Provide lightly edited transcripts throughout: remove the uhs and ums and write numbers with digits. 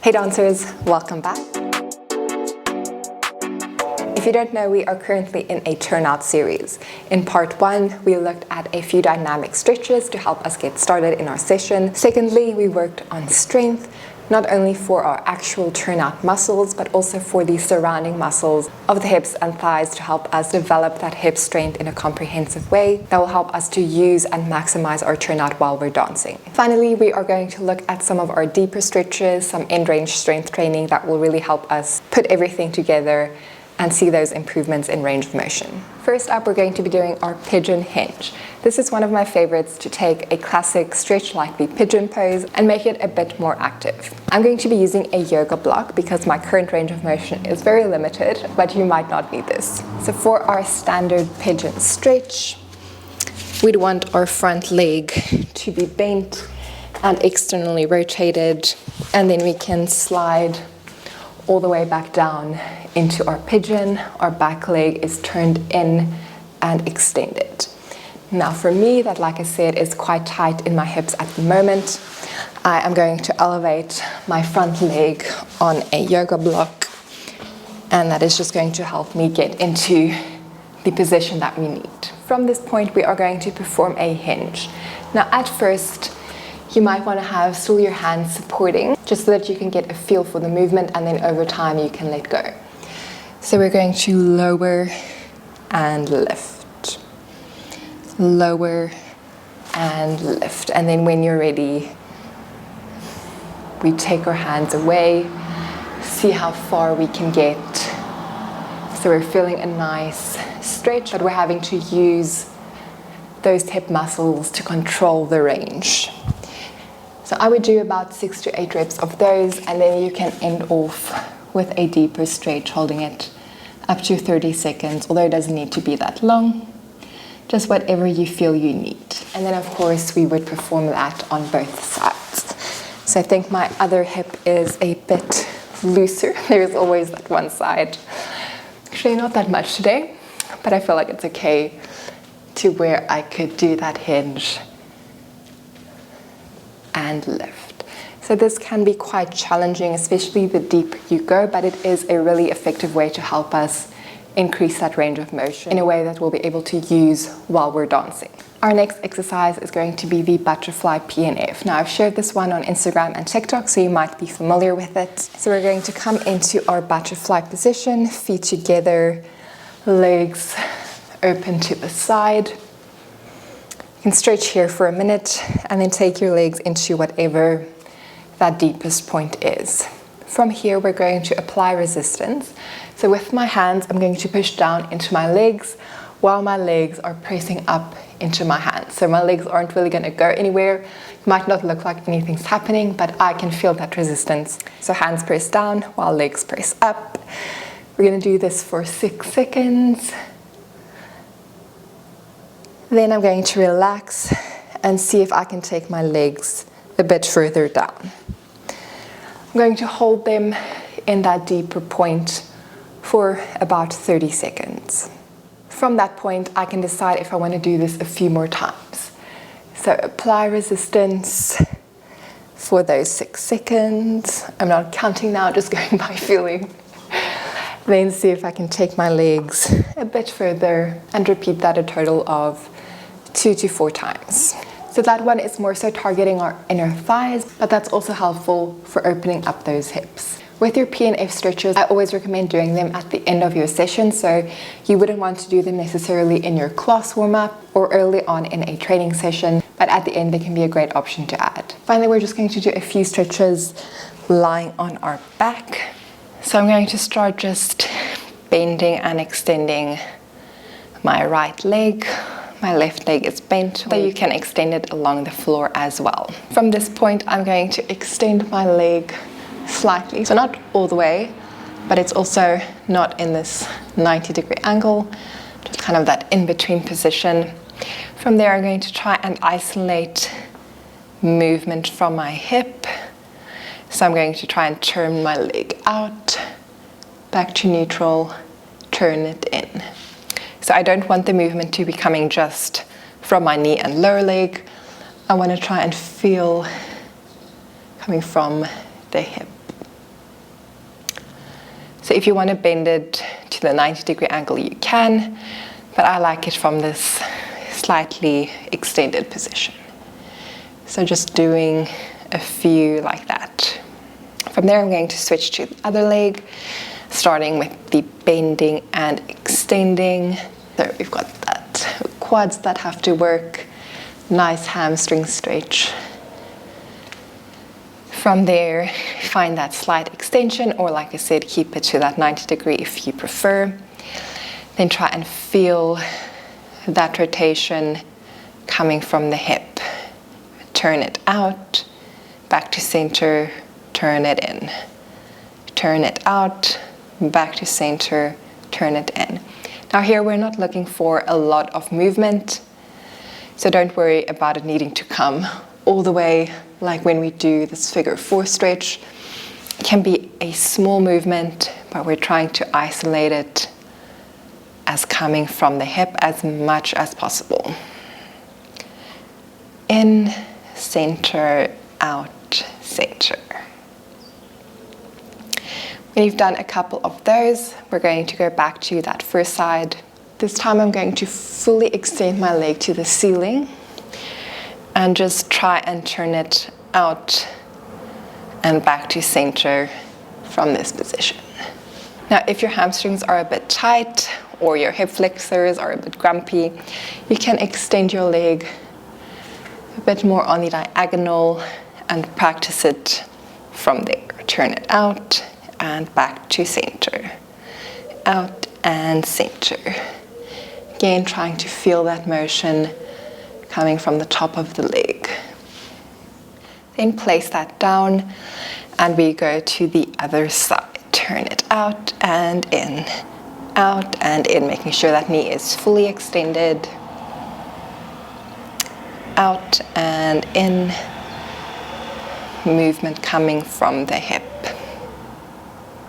Hey dancers, welcome back. If you don't know, we are currently in a Turnout series. In part 1, we looked at a few dynamic stretches to help us get started in our session. Secondly, we worked on strength, not only for our actual turnout muscles, but also for the surrounding muscles of the hips and thighs to help us develop that hip strength in a comprehensive way that will help us to use and maximize our turnout while we're dancing. Finally, we are going to look at some of our deeper stretches, some end-range strength training that will really help us put everything together and see those improvements in range of motion. First up, we're going to be doing our Pigeon Hinge. This is one of my favorites to take a classic stretch like the pigeon pose and make it a bit more active. I'm going to be using a yoga block because my current range of motion is very limited, but you might not need this. So for our standard pigeon stretch, we'd want our front leg to be bent and externally rotated, and then we can slide all the way back down into our pigeon. Our back leg is turned in and extended. Now for me, that, like I said, is quite tight in my hips at the moment. I am going to elevate my front leg on a yoga block, and that is just going to help me get into the position that we need. From this point, we are going to perform a hinge. Now at first, you might want to have still your hands supporting, just so that you can get a feel for the movement, and then over time you can let go. So we're going to lower and lift, lower and lift, and then when you're ready, we take our hands away, see how far we can get. So we're feeling a nice stretch, but we're having to use those hip muscles to control the range. So I would do about 6 to 8 reps of those, and then you can end off with a deeper stretch, holding it up to 30 seconds, although it doesn't need to be that long, just whatever you feel you need. And then of course we would perform that on both sides. So I think my other hip is a bit looser. There's always that one side. Actually not that much today, but I feel like it's okay to where I could do that hinge and lift. So this can be quite challenging, especially the deeper you go, but it is a really effective way to help us increase that range of motion in a way that we'll be able to use while we're dancing. Our next exercise is going to be the butterfly PNF. Now I've shared this one on Instagram and TikTok, so you might be familiar with it. So we're going to come into our butterfly position, feet together, legs open to the side. You can stretch here for a minute and then take your legs into whatever that deepest point is. From here, we're going to apply resistance. So with my hands, I'm going to push down into my legs while my legs are pressing up into my hands. So my legs aren't really going to go anywhere. It might not look like anything's happening, but I can feel that resistance. So hands press down while legs press up. We're going to do this for 6 seconds. Then I'm going to relax and see if I can take my legs a bit further down. I'm going to hold them in that deeper point for about 30 seconds. From that point, I can decide if I want to do this a few more times. So apply resistance for those 6 seconds. I'm not counting now, just going by feeling. Then see if I can take my legs a bit further and repeat that a total of 2 to 4 times. So that one is more so targeting our inner thighs, but that's also helpful for opening up those hips. With your PNF stretches, I always recommend doing them at the end of your session, so you wouldn't want to do them necessarily in your class warm-up or early on in a training session, but at the end they can be a great option to add. Finally, we're just going to do a few stretches lying on our back. So I'm going to start just bending and extending my right leg. My left leg is bent, but you can extend it along the floor as well. From this point, I'm going to extend my leg slightly. So not all the way, but it's also not in this 90-degree angle, just kind of that in-between position. From there, I'm going to try and isolate movement from my hip. So I'm going to try and turn my leg out, back to neutral, turn it in. So I don't want the movement to be coming just from my knee and lower leg. I want to try and feel coming from the hip. So if you want to bend it to the 90-degree angle, you can, but I like it from this slightly extended position. So just doing a few like that. From there, I'm going to switch to the other leg, starting with the bending and extending. So we've got that quads that have to work, nice hamstring stretch. From there, find that slight extension, or like I said, keep it to that 90-degree if you prefer. Then try and feel that rotation coming from the hip. Turn it out, back to center, turn it in. Turn it out, back to center, turn it in. Now here we're not looking for a lot of movement, so don't worry about it needing to come all the way like when we do this figure 4 stretch. It can be a small movement, but we're trying to isolate it as coming from the hip as much as possible. In, center, out, center. When you've done a couple of those, we're going to go back to that first side. This time I'm going to fully extend my leg to the ceiling and just try and turn it out and back to center from this position. Now, if your hamstrings are a bit tight or your hip flexors are a bit grumpy, you can extend your leg a bit more on the diagonal and practice it from there. Turn it out and back to center. Out and center. Again, trying to feel that motion coming from the top of the leg. Then place that down and we go to the other side. Turn it out and in, making sure that knee is fully extended. Out and in, movement coming from the hip.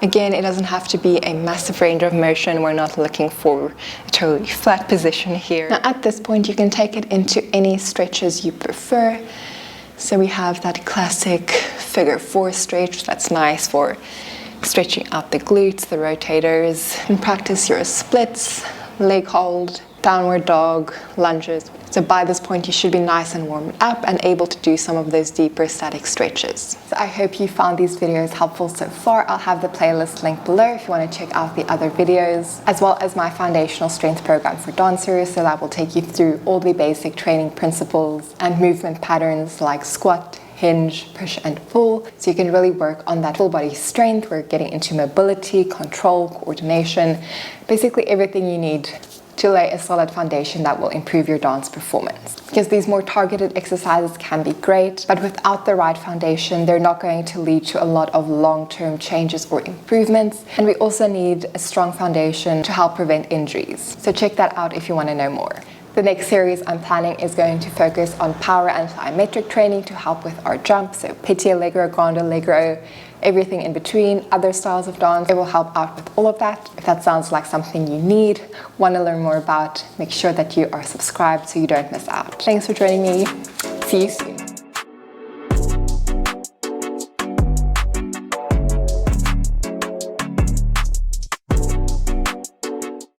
Again, it doesn't have to be a massive range of motion. We're not looking for a totally flat position here. Now at this point, you can take it into any stretches you prefer. So we have that classic figure 4 stretch that's nice for stretching out the glutes, the rotators, and practice your splits, leg hold, downward dog, lunges. So by this point, you should be nice and warmed up and able to do some of those deeper static stretches. So I hope you found these videos helpful so far. I'll have the playlist linked below if you want to check out the other videos, as well as my foundational strength program for dancers. So that will take you through all the basic training principles and movement patterns like squat, hinge, push and pull. So you can really work on that full body strength. We're getting into mobility, control, coordination, basically everything you need to lay a solid foundation that will improve your dance performance. Because these more targeted exercises can be great, but without the right foundation, they're not going to lead to a lot of long-term changes or improvements. And we also need a strong foundation to help prevent injuries. So check that out if you want to know more. The next series I'm planning is going to focus on power and plyometric training to help with our jump. So petit allegro, grande allegro, everything in between, other styles of dance. It will help out with all of that. If that sounds like something you need, want to learn more about, make sure that you are subscribed so you don't miss out. Thanks for joining me. See you soon.